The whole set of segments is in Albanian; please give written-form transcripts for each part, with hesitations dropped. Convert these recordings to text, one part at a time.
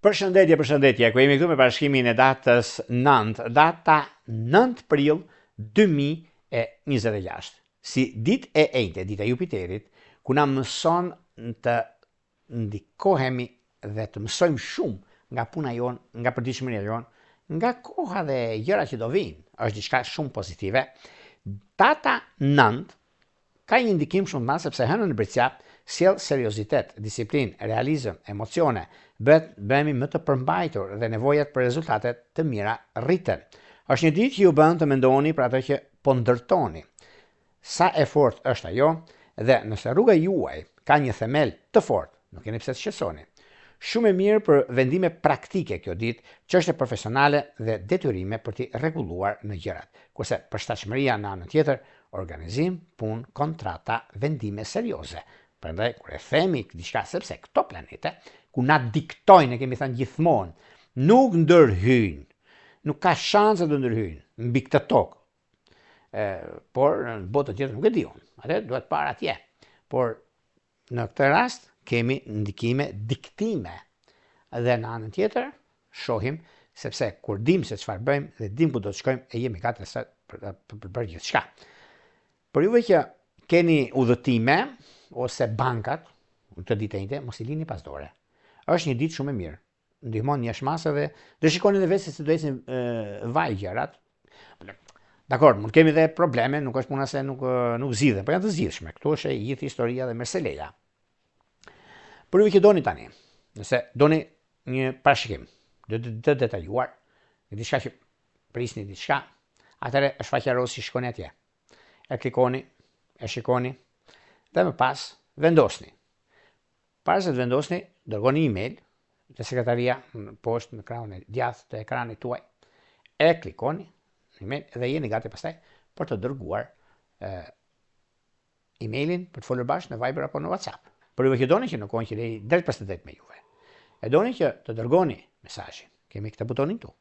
Përshëndetje, ku jemi këtu me bashkimin e datës 9, data 9 prill 2026. Si ditë e enjte, dita e Jupiterit, ku na mëson të ndikohemi dhe të mësojmë shumë nga puna jonë, nga përditshmëria jonë, nga koha dhe gjëra që do vinë, është diçka shumë pozitive. Data 9 ka një ndikim shumë të madh sepse hënën në britsjap sjell seriozitet, disiplinë, realizëm, emocione, bëhemi më të përmbajtur dhe nevojat për rezultate të mira rriten. Është një ditë që ju bën të mendoni për atë që po ndërtoni. Sa e fortë është ajo dhe nëse rruga juaj ka një themel të fortë, nuk keni pse të shqetësoni. Shumë e mirë për vendime praktike kjo ditë, çështje profesionale dhe detyrime për t'i rregulluar në gjërat. Kurse përshtatshmëria në anën tjetër, organizim, punë, kontrata, vendime serioze. Prandaj kur e themi diçka sepse këto planete ku na diktojnë, e kemi thënë gjithmonë, nuk ndërhyjnë, nuk ka shanse të ndërhyjnë mbi këtë tokë. Por në botën tjetër nuk e diun. Atë duhet parë atje. Por në këtë rast kemi ndikime, diktime. Dhe në anën tjetër shohim sepse kur dim se çfarë bëjmë dhe dim ku do të shkojmë e jemi gati për gjithçka. Por juve që keni udhëtime ose bankat, këtë ditë e njëjtë, mos i lini pas dore. Është një ditë shumë e mirë. Ndihmon një shmasë dhe shikoni edhe vetë se do ecin vaj gjërat. Dakor, mund kemi edhe probleme, nuk është puna se nuk zgjidhen, por janë të zgjidhshme. Këtu është e gjithë historia dhe merseleja. Por ju që doni tani, nëse doni një parashikim të detajuar, diçka që prisni diçka, atëherë është faqja si shkoni atje. E klikoni, e shikoni dhe më pas vendosni. Para se të vendosni, dërgoni email te sekretaria poshtë në ekranin e djathtë të ekranit tuaj. E klikoni email dhe jeni gati pastaj për të dërguar emailin për të folur bashkë në Viber apo në WhatsApp. Por ju që doni që në kohën që jeni drejt pas drejt me juve. E doni që të dërgoni mesazhin. Kemi këtë butonin këtu.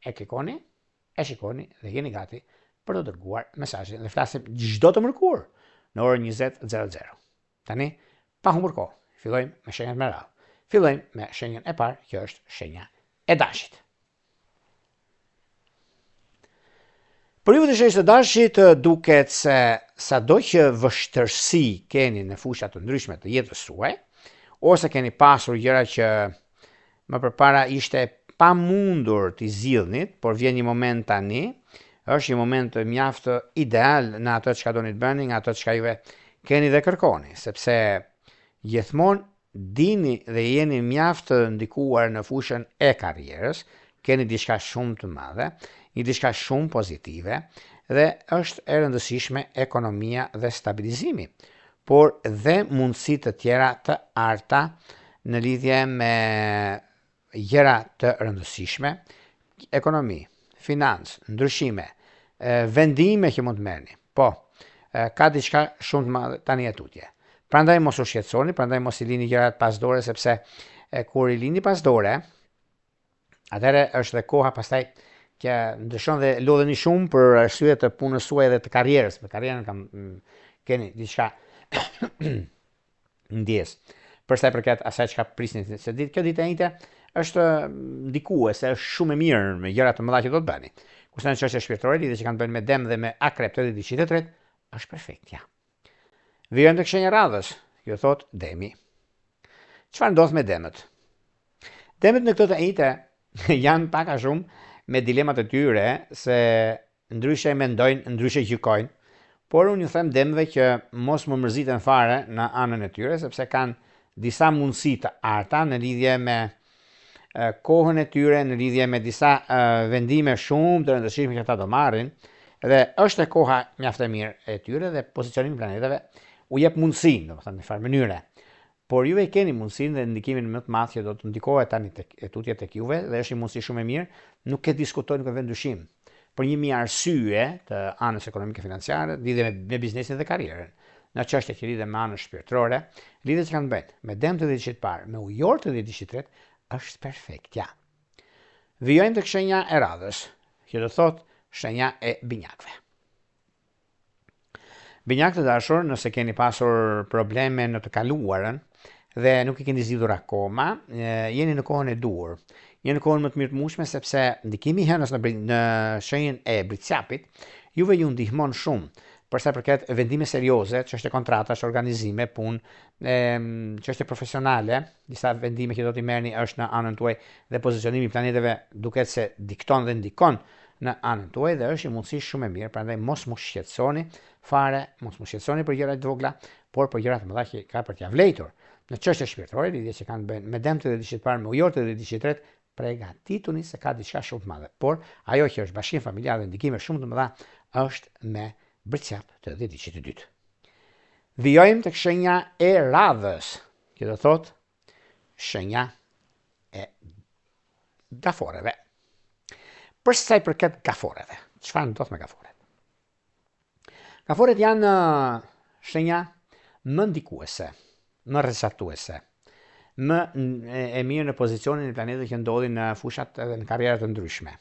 E klikoni, e shikoni dhe jeni gati për të dërguar mesazhin. Dhe flasim çdo të mërkurë në orën 20:00. Tani pa humbur kohë. Fillojmë me shenjat me radhë. Fillojmë me shenjën e parë, që është shenja e dashit. Për ju të shenjës të dashit, duket se sado që vështërsi keni në fusha të ndryshme të jetës suaj, ose keni pasur gjëra që më përpara ishte pamundur t'i zgjidhnit, por vjen një moment tani, është një moment mjaft ideal në ato çka doni të bëni, nga ato çka juve keni dhe kërkoni, sepse gjithmonë dini dhe jeni mjaft të ndikuar në fushën e karrierës, keni diçka shumë të madhe, një diçka shumë pozitive dhe është e rëndësishme ekonomia dhe stabilizimi, por dhe mundësi të tjera të arta në lidhje me gjëra të rëndësishme, ekonomi, financë, ndryshime, vendime që mund të merrni. Po, ka diçka shumë të madhe tani e tutje. Prandaj mos u shqetësoni, prandaj mos i lini gjërat pas dore, sepse kur i lini pas dore, atëherë është dhe koha pastaj që ndryshon dhe lodheni shumë për arsye të punës suaj dhe të karrierës. Për karrierën keni diçka ndjes. Për sa i përket asaj çka prisni se kjo ditë e njëjtë është ndikuese, është shumë e mirë me gjëra të mëdha që do të bëni. Kurse në çështje shpirtërore, lidhje që kanë të bëjnë me Dem dhe me Akrep të diçit të tretë, është perfektja. Vijojmë tek shenja radhës, ju thot Demi. Çfarë ndodh me Demët? Demët në këtë të njëjtë janë pak a shumë me dilemat e tyre, se ndryshe mendojnë, ndryshe gjykojnë, por unë ju them Demëve që mos më mërziten fare në anën e tyre, sepse kanë disa mundësi të arta në lidhje me kohën e tyre, në lidhje me disa vendime shumë të rëndësishme që ata do marrin, dhe është e koha mjaft e mirë e tyre dhe pozicionimi i planetave u jep mundësinë, domethënë në farë mënyre. Por juve keni mundësinë dhe ndikimin më të madh që do të ndikohet tani e tutje tek juve dhe është një mundësi shumë e mirë, nuk e diskutoj, nuk e vend dyshim. Për një mijë arsye të anës ekonomike financiare, lidhje me biznesin dhe karrierën. Në çështje që lidhen me anën shpirtërore, lidhjet që kanë bëjnë me Dem të diçit parë, me Ujor të diçit tretë, është perfektja. Vijojmë tek shenja e radhës, që do thotë shenja e binjakëve. Binjakët e dashur, nëse keni pasur probleme në të kaluarën dhe nuk i keni zgjidhur akoma, jeni në kohën e dur. Jeni në kohën më të mirëmueshme sepse ndikimi i hënës në shenjën e Britsjapit juve ju ndihmon shumë për sa i përket vendime serioze, çështje kontratash, organizime, punë, çështje profesionale, disa vendime që do t'i merrni është në anën tuaj dhe pozicionimi i planeteve duket se dikton dhe ndikon në anën tuaj dhe është një mundësi shumë e mirë, prandaj mos mu shqetësoni fare, mos mu shqetësoni për gjëra të vogla, por për gjëra të mëdha që ka për t'ia vlejtur. Në çështje shpirtërore, lidhje që kanë të bëjnë me dëmtë dhe diçit parë, me ujorët dhe diçit tretë, pregatituni se ka diçka shumë të madhe. Por ajo që është bashkim familjar dhe ndikime shumë të mëdha është me Britsjap të diçit të dytë. Vijojmë tek shenja e radhës, që do thotë shenja e gaforeve. Për sa i përket gaforeve, çfarë ndodh me gaforet? Gaforet janë shenja më ndikuese, më rrezatuese, më e mirë në pozicionin e planetit që ndodhin në fushat edhe në karrierat të ndryshme.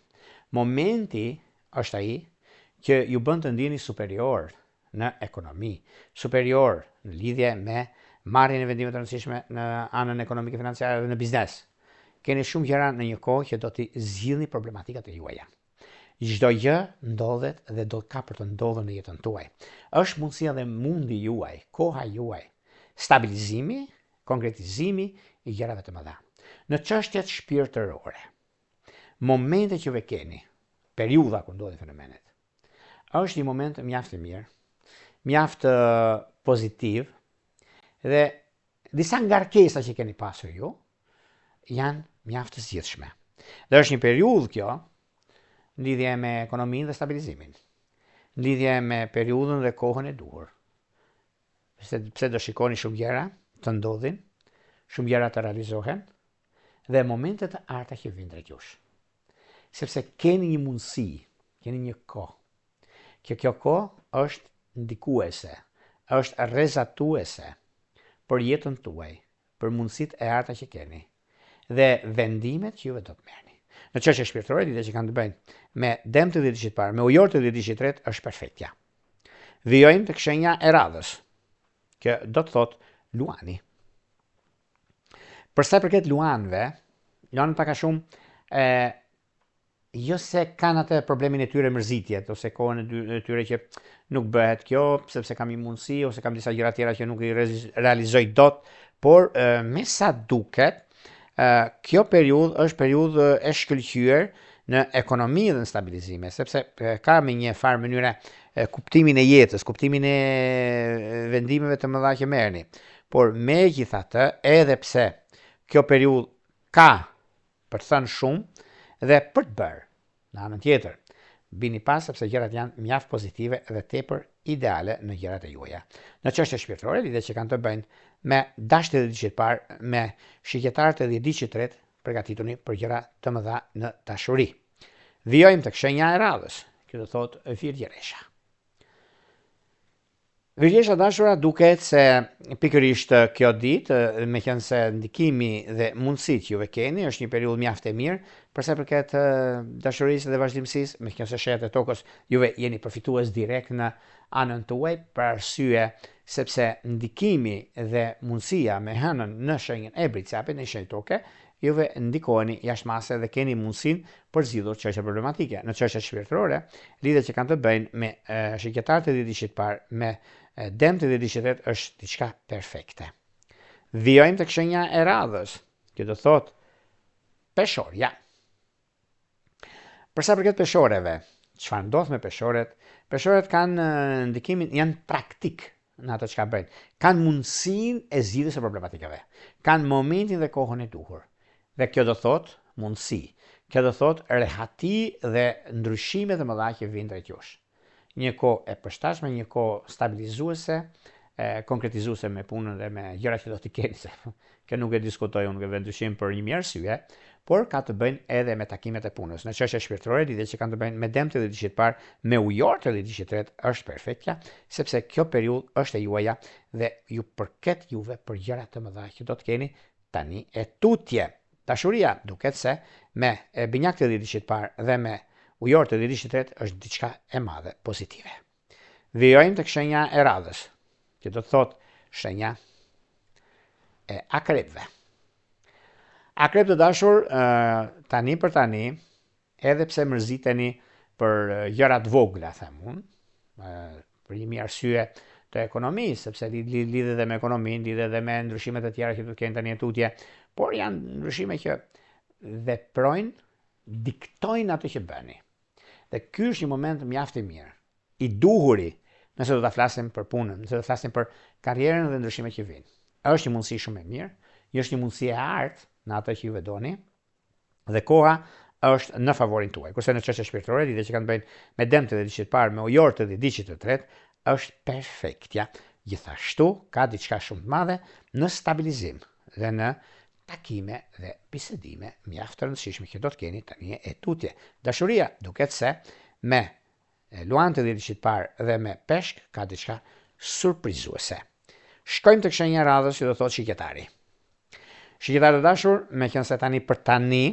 Momenti është ai që ju bën të ndjeni superior në ekonomi, superior në lidhje me marrjen e vendimeve të rëndësishme në anën ekonomike financiare dhe në biznes. Keni shumë gjëra në një kohë që do t'i zgjidhni problematikat e juaja. Çdo gjë ndodhet dhe do ka për të ndodhur në jetën tuaj. Është mundësia dhe mundi juaj, koha juaj, stabilizimi, konkretizimi i gjërave të mëdha. Në çështjet shpirtërore, momente që ve keni, periudha ku ndodhin fenomenet, është një moment mjaft i mirë, mjaft pozitiv dhe disa ngarkesa që keni pasur ju janë mjaft të zgjidhshme. Dhe është një periudhë kjo në lidhje me ekonominë dhe stabilizimin, në lidhje me periudhën dhe kohën e duhur. Pse do shikoni shumë gjëra të ndodhin, shumë gjëra të realizohen dhe momente të arta që vijnë drejt jush. Sepse keni një mundësi, keni një kohë. Kjo kohë është ndikuese, është rrezatuese për jetën tuaj, për mundësitë e arta që keni dhe vendimet që juve do të merrni. Në çështje shpirtërore, lidhje që kanë të bëjnë me dëmtë dhe diçit parë, me ujorët dhe diçit tretë është perfektja. Vijojmë tek shenja e radhës, që do të thotë luani. Për sa i përket luanëve, luanët pak a shumë jo se kanë atë problemin e tyre mërzitjet, ose kohën e tyre që nuk bëhet kjo, sepse kam një mundësi, ose kam disa gjëra tjera që nuk i realizoj dot, por me sa duket, kjo periudhë është periudhë e shkëlqyer në ekonomi dhe në stabilizime, sepse ka me një farë mënyre kuptimin e jetës, kuptimin e vendimeve të mëdha që merrni. Por megjithatë, edhe pse kjo periudhë ka për të thënë shumë dhe për të bërë, në anën tjetër, bini pas sepse gjërat janë mjaft pozitive dhe tepër ideale në gjërat e juaja. Në çështje shpirtërore, lidhje që kanë të bëjnë me dashjet e diçit parë, me shigjetarët e diçit tretë, përgatituni për gjëra të mëdha në dashuri. Vijojmë tek shenja e radhës, që do thotë virgjeresha. Virgjesha dashura duket se pikërisht kjo ditë, meqense ndikimi dhe mundësitë juve keni, është një periudhë mjaft e mirë, për sa i përket dashurisë dhe vazhdimësisë, meqense shenjat e tokës juve jeni përfitues direkt në anën tuaj, për arsye sepse ndikimi dhe mundësia me hënën në shenjën e Britsjapit, në shenjë toke, juve ndikoheni jashtëmase dhe keni mundësinë për zgjidhur çështje problematike. Në çështjet shpirtërore, lidhjet që kanë të bëjnë me shigjetarët e diçit parë, me dëmtë dhe diçit tretë është diçka perfekte. Vijojmë tek shenja e radhës, që do thotë peshorja. Për sa përket peshoreve, çfarë ndodh me peshorët? Peshorët kanë ndikimin, janë praktik në ato çka bëjnë. Kanë mundësinë e zgjidhjes së problematikave. Kanë momentin dhe kohën e duhur. Dhe kjo do thotë mundësi. Kjo do thotë rehati dhe ndryshime të mëdha që vijnë drejt jush. Një kohë e përshtatshme, një kohë stabilizuese, konkretizuese me punën dhe me gjërat që do t'i keni, se kjo nuk e diskutoj unë këtë dyshim për një arsye, por ka të bëjnë edhe me takimet e punës. Në çështje shpirtërore, lidhje që kanë të bëjnë me dëmtë dhe diçit parë, me ujorët dhe diçit tretë është perfektja, sepse kjo periudhë është e juaja dhe ju përket juve për gjëra të mëdha që do të keni tani e tutje. Dashuria duket se me binjakët e diçit parë dhe me ujorët e diçit tretë është diçka e madhe pozitive. Vijojmë tek shenja e radhës, që do të thotë shenja e akrepëve. Akrep të dashur, tani për tani, edhe pse mërziteni për gjërat vogla, them unë, për një arsye të ekonomisë, sepse lidhet edhe me ekonominë, lidhet edhe me ndryshimet e tjera që do të kenë tani tutje, por janë ndryshime që veprojnë, diktojnë atë që bëni. Dhe ky është një moment mjaft i mirë, i duhuri, nëse do ta flasim për punën, nëse do të flasim për karrierën dhe ndryshimet që vijnë. Është një mundësi shumë e mirë, është një mundësi e artë në atë që ju doni, dhe koha është në favorin tuaj. Kurse në çështje shpirtërore, lidhje që kanë bëjnë me dëmtë dhe diçit parë, me ujortë dhe diçit të tretë, është perfektja. Gjithashtu ka diçka shumë të madhe në stabilizim dhe në takime dhe bisedime mjaft të rëndësishme që do të keni tani e tutje. Dashuria duket se me luante dhe diçit parë dhe me peshk ka diçka surprizuese. Shkojmë të shenja radhës që do thotë shikjetari. Shqiptarë të dashur, me qenë se tani për tani,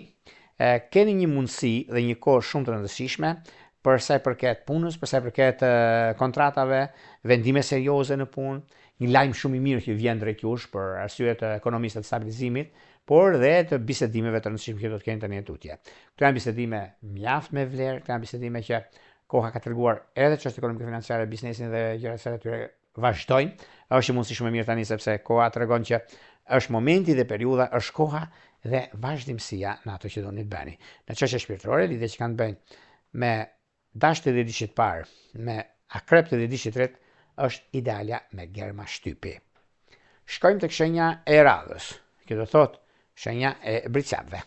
keni një mundësi dhe një kohë shumë të rëndësishme për sa i përket punës, për sa i përket kontratave, vendime serioze në punë, një lajm shumë i mirë që vjen drejt jush për arsye të ekonomisë të stabilizimit, por dhe të bisedimeve të rëndësishme që do të keni tani tutje. Këto janë bisedime mjaft me vlerë, këto janë bisedime që koha ka treguar edhe çështje ekonomike financiare, biznesin dhe gjërat e tyre vazhdojnë. Është një mundësi shumë e mirë tani sepse koha tregon që është momenti dhe periudha, është koha dhe vazhdimësia në ato që doni të bëni. Në çështje shpirtërore, lidhje që kanë bëjnë me dashtë dhe diçit parë, me akreptë dhe diçit tretë, është idealja me germa shtypi. Shkojmë tek shenja e radhës, që do thotë shenja e bricapëve.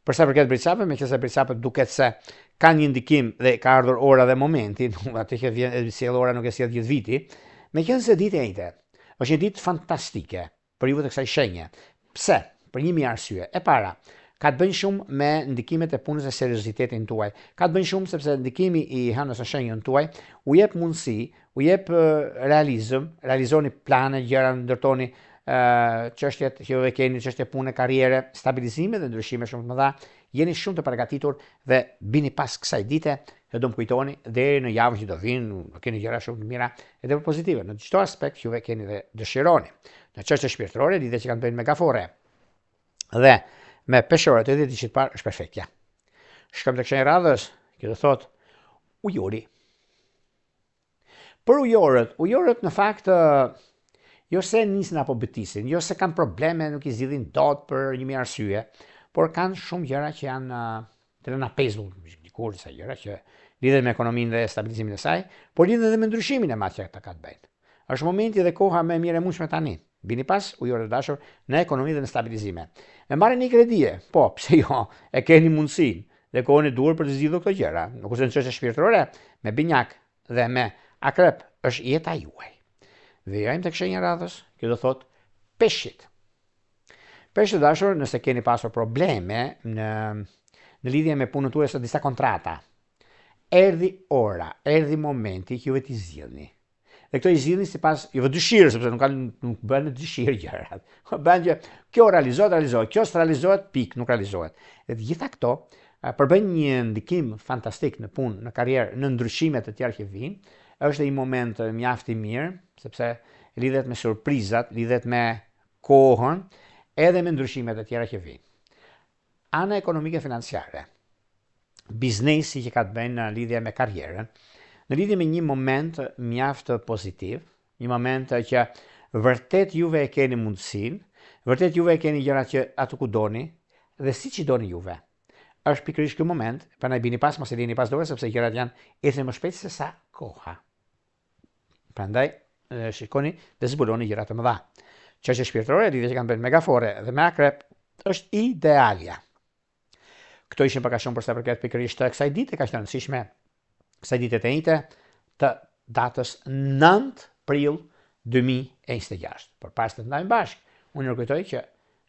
Për sa përket bricapëve, meqense bricapët duket se kanë një ndikim dhe ka ardhur ora dhe momenti, atë që vjen sjell ora nuk e sjell gjithë viti, meqense ditë e njëjtë. Është një ditë fantastike për ju të kësaj shenje. Pse? Për një mijë arsye. E para, ka të bëjë shumë me ndikimet e punës e seriozitetin tuaj. Ka të bëjë shumë sepse ndikimi i hënës së shenjën tuaj u jep mundësi, u jep realizëm, realizoni plane, gjëra, ndërtoni çështjet që ju keni, çështje pune, karriere, stabilizime dhe ndryshime shumë të mëdha. Jeni shumë të përgatitur dhe bini pas kësaj dite, që do më kujtoni deri në javën që do vinë, keni gjëra shumë të mira edhe për pozitive. Në çdo aspekt që ju keni dhe dëshironi. Në çështje shpirtërore, lidhje që kanë bënë me gafore dhe me peshorët edhe diçit parë është perfektja. Shkojmë tek shenja e radhës, që do thotë ujori. Për ujorët në fakt jo se nisin apo betisin, jo se kanë probleme, nuk i zgjidhin dot për një mijë arsye, por kanë shumë gjëra që janë të na pezull, dikur disa gjëra që lidhen me ekonominë dhe stabilizimin e saj, por lidhen edhe me ndryshimin e madh që ata kanë bëjnë. Është momenti dhe koha më e mirë e mundshme tani. Bini pas ujorë të dashur në ekonomi dhe në stabilizime. Me marrë një kredie, po, pse jo, e keni mundësinë dhe kohën e duhur për të zgjidhur këto gjëra. Nuk është në çështje shpirtërore, me binjak dhe me akrep është jeta juaj. Dhe jajmë tek shenja e radhës, që do thotë peshqit. Peshqit të dashur, nëse keni pasur probleme në lidhje me punën tuaj së disa kontrata, erdhi ora, erdhi momenti që juve t'i zgjidhni. Dhe këto i zgjidhni sipas juve dëshirës, sepse nuk bën në dëshirë gjërat. Bën që kjo realizohet, kjo s'realizohet, nuk realizohet. Dhe të gjitha këto përbëjnë një ndikim fantastik në punë, në karrierë, në ndryshimet e tjera që vijnë. Është një moment mjaft i mirë, sepse lidhet me surprizat, lidhet me kohën, edhe me ndryshimet e tjera që vijnë. Ana ekonomike financiare, biznesi që ka të bëjnë në lidhje me karrierën, në lidhje me një moment mjaft pozitiv, një moment që vërtet juve e keni mundësinë, vërtet juve e keni gjërat që atë ku doni dhe siç i doni juve. Është pikërisht ky moment, prandaj bini pas, mos e lini pas dorë sepse gjërat janë ecën më shpejt se sa koha. Prandaj shikoni dhe zbuloni gjërat e mëdha. Çështje shpirtërore, lidhje që kanë bënë me gafore dhe me akrep, është idealja. Këto ishin pak a shumë për sa përket pikërisht kësaj dite kaq të rëndësishme, kësaj dite të njëjte të datës 9 prill 2026. Por pas të ndajmë bashkë, unë ju kujtoj që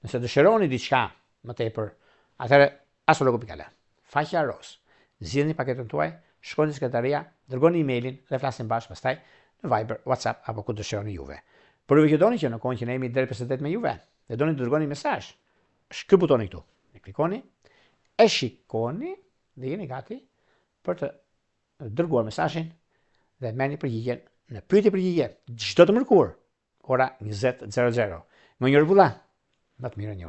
nëse dëshironi diçka më tepër, atëherë astrologu.al, faqja ros, zgjidhni paketën tuaj, shkoni në sekretaria, dërgoni emailin dhe flasim bashkë pastaj në Viber, WhatsApp apo ku dëshironi juve. Por juve që doni që në kohën që ne jemi deri 58 me juve, dhe doni të dërgoni mesazh, është ky butoni këtu. Ne klikoni, e shikoni dhe jeni gati për të dërguar mesazhin dhe merrni përgjigjen në pyetje çdo të mërkurë, ora 20:00. Më njërë vëlla, më të mirë njërë.